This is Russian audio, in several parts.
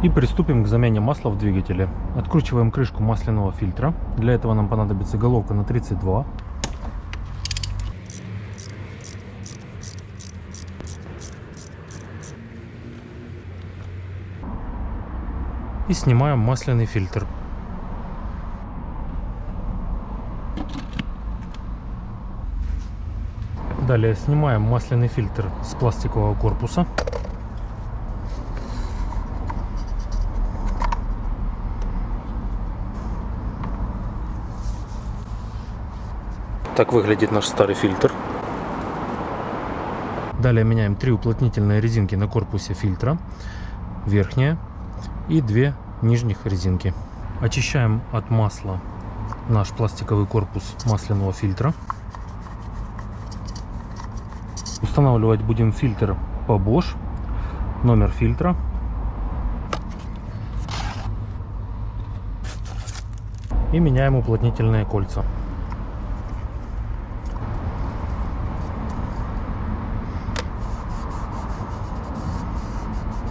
И приступим к замене масла в двигателе. Откручиваем крышку масляного фильтра. Для этого нам понадобится головка на 32. И снимаем масляный фильтр. Далее снимаем масляный фильтр с пластикового корпуса. Так выглядит наш старый фильтр. Далее меняем 3 уплотнительные резинки на корпусе фильтра. Верхняя и 2 нижних резинки. Очищаем от масла наш пластиковый корпус масляного фильтра. Устанавливать будем фильтр по Bosch. Номер фильтра. И меняем уплотнительные кольца.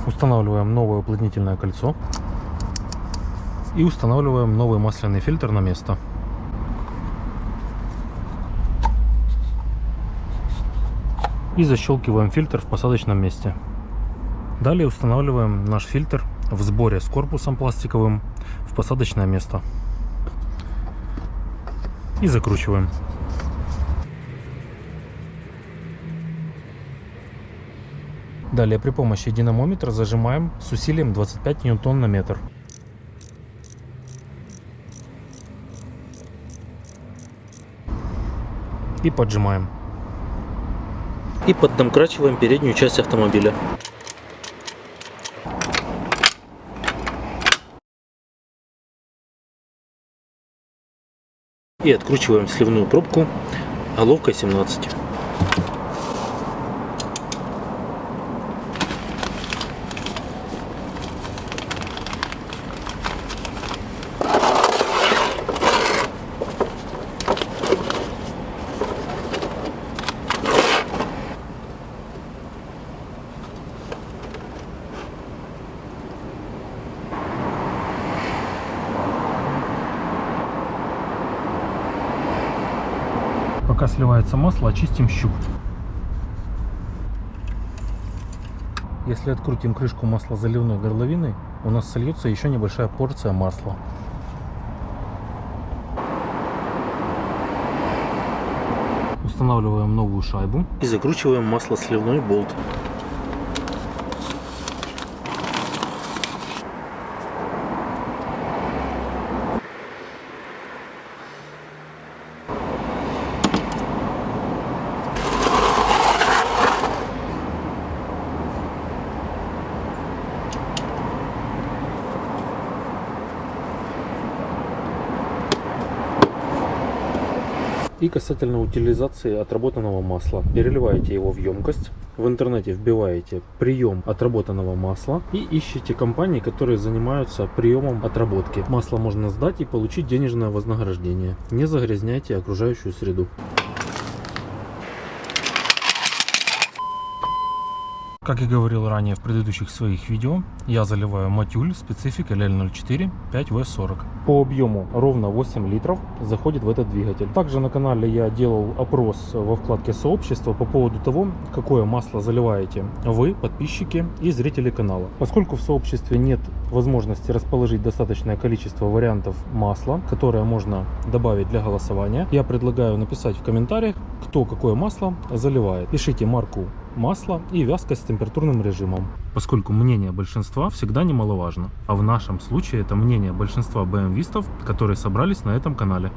Устанавливаем новое уплотнительное кольцо. И устанавливаем новый масляный фильтр на место. И защелкиваем фильтр в посадочном месте. Далее устанавливаем наш фильтр в сборе с корпусом пластиковым в посадочное место. И закручиваем. Далее при помощи динамометра зажимаем с усилием 25 ньютон на метр. И поджимаем. И поддомкрачиваем переднюю часть автомобиля. И откручиваем сливную пробку головкой 17. Пока сливается масло, очистим щуп. Если открутим крышку маслозаливной горловины, у нас сольется еще небольшая порция масла. Устанавливаем новую шайбу и закручиваем маслосливной болт. И касательно утилизации отработанного масла. Переливаете его в емкость. В интернете вбиваете прием отработанного масла и ищите компании, которые занимаются приемом отработки. Масло можно сдать и получить денежное вознаграждение. Не загрязняйте окружающую среду. Как и говорил ранее в предыдущих своих видео, я заливаю Матюль специфик LL04 5W40. По объему ровно 8 литров заходит в этот двигатель. Также на канале я делал опрос во вкладке сообщества по поводу того, какое масло заливаете вы, подписчики и зрители канала. Поскольку в сообществе нет возможности расположить достаточное количество вариантов масла, которое можно добавить для голосования, я предлагаю написать в комментариях, кто какое масло заливает. Пишите марку масла и вязкость с температурным режимом, поскольку мнение большинства всегда немаловажно, а в нашем случае это мнение большинства BMW-истов, которые собрались на этом канале.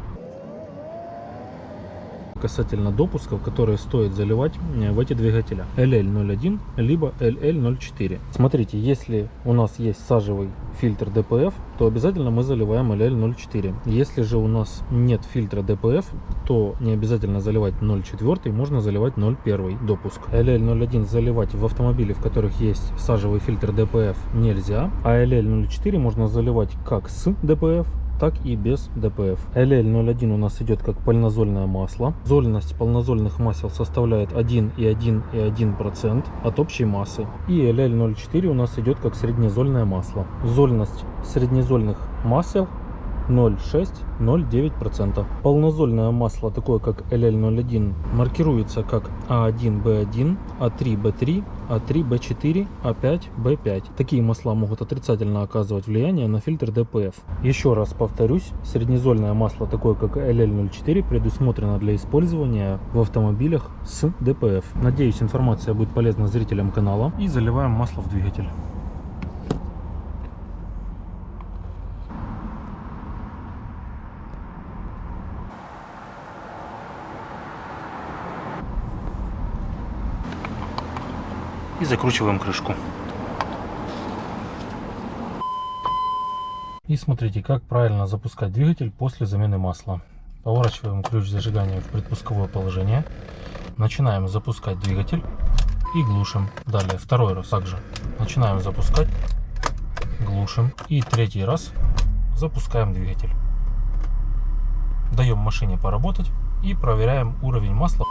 Касательно допусков, которые стоит заливать в эти двигателя LL01 либо LL04. Смотрите, если у нас есть сажевый фильтр DPF, то обязательно мы заливаем LL04. Если же у нас нет фильтра DPF, то не обязательно заливать 0,4, можно заливать 0,1 допуск. LL01 заливать в автомобиле, в которых есть сажевый фильтр DPF, нельзя, а LL04 можно заливать как с DPF, так и без ДПФ. LL01 у нас идет как полинозольное масло. Зольность полнозольных масел составляет 1,1% от общей массы. И LL04 у нас идет как среднезольное масло. Зольность среднезольных масел 0,6-0,9%. Полнозольное масло, такое как LL01, маркируется как А1-B1, А3-B3, А3-B4, А5-B5. Такие масла могут отрицательно оказывать влияние на фильтр ДПФ. Еще раз повторюсь, среднезольное масло, такое как LL04, предусмотрено для использования в автомобилях с ДПФ. Надеюсь, информация будет полезна зрителям канала. И заливаем масло в двигатель. И закручиваем крышку. И смотрите, как правильно запускать двигатель после замены масла. Поворачиваем ключ зажигания в предпусковое положение. Начинаем запускать двигатель и глушим. Далее второй раз также начинаем запускать, глушим. И третий раз запускаем двигатель. Даем машине поработать и проверяем уровень масла.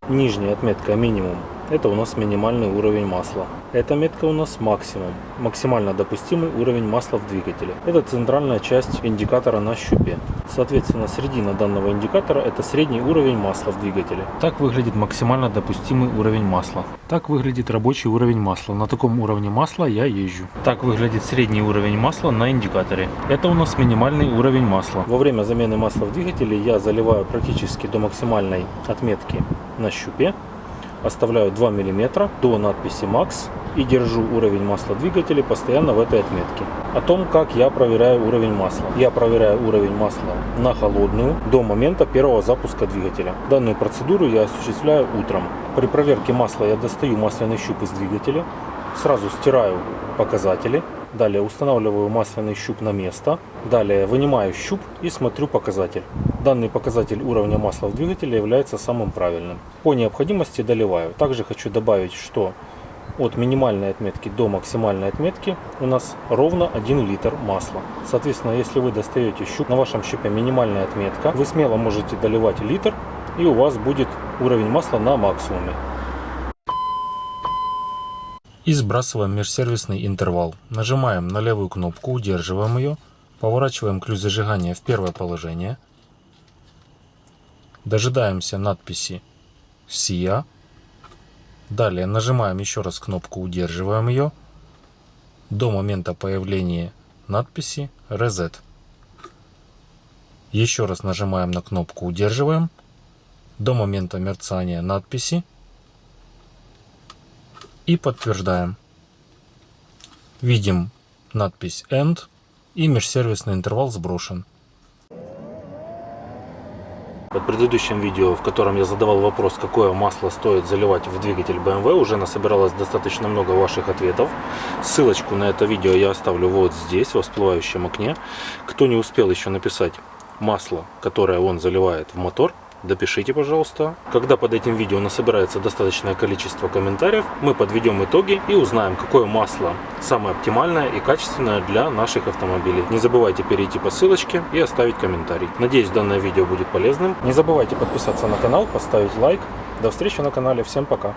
Нижняя отметка минимум. Это у нас минимальный уровень масла. Эта метка у нас максимум. Максимально допустимый уровень масла в двигателе. Это центральная часть индикатора на щупе. Соответственно, середина данного индикатора — это средний уровень масла в двигателе. Так выглядит максимально допустимый уровень масла. Так выглядит рабочий уровень масла. На таком уровне масла я езжу. Так выглядит средний уровень масла на индикаторе. Это у нас минимальный уровень масла. Во время замены масла в двигателе я заливаю практически до максимальной отметки на щупе. Оставляю 2 мм до надписи MAX и держу уровень масла двигателя постоянно в этой отметке. О том, как я проверяю уровень масла. Я проверяю уровень масла на холодную до момента первого запуска двигателя. Данную процедуру я осуществляю утром. При проверке масла я достаю масляный щуп из двигателя, сразу стираю показатели. Далее устанавливаю масляный щуп на место. Далее вынимаю щуп и смотрю показатель. Данный показатель уровня масла в двигателе является самым правильным. По необходимости доливаю. Также хочу добавить, что от минимальной отметки до максимальной отметки у нас ровно 1 литр масла. Соответственно, если вы достаете щуп, на вашем щупе минимальная отметка, вы смело можете доливать литр, и у вас будет уровень масла на максимуме. И сбрасываем межсервисный интервал. Нажимаем на левую кнопку, удерживаем ее, поворачиваем ключ зажигания в первое положение, дожидаемся надписи SIA, далее нажимаем еще раз кнопку, удерживаем ее до момента появления надписи Reset. Еще раз нажимаем на кнопку, удерживаем до момента мерцания надписи и подтверждаем. Видим надпись End и межсервисный интервал сброшен. Под предыдущим видео, в котором я задавал вопрос, какое масло стоит заливать в двигатель BMW, уже насобиралось достаточно много ваших ответов. Ссылочку на это видео я оставлю вот здесь, в всплывающем окне. Кто не успел еще написать масло, которое он заливает в мотор, допишите, пожалуйста. Когда под этим видео насобирается достаточное количество комментариев, мы подведем итоги и узнаем, какое масло самое оптимальное и качественное для наших автомобилей. Не забывайте перейти по ссылочке и оставить комментарий. Надеюсь, данное видео будет полезным. Не забывайте подписаться на канал, поставить лайк. До встречи на канале. Всем пока.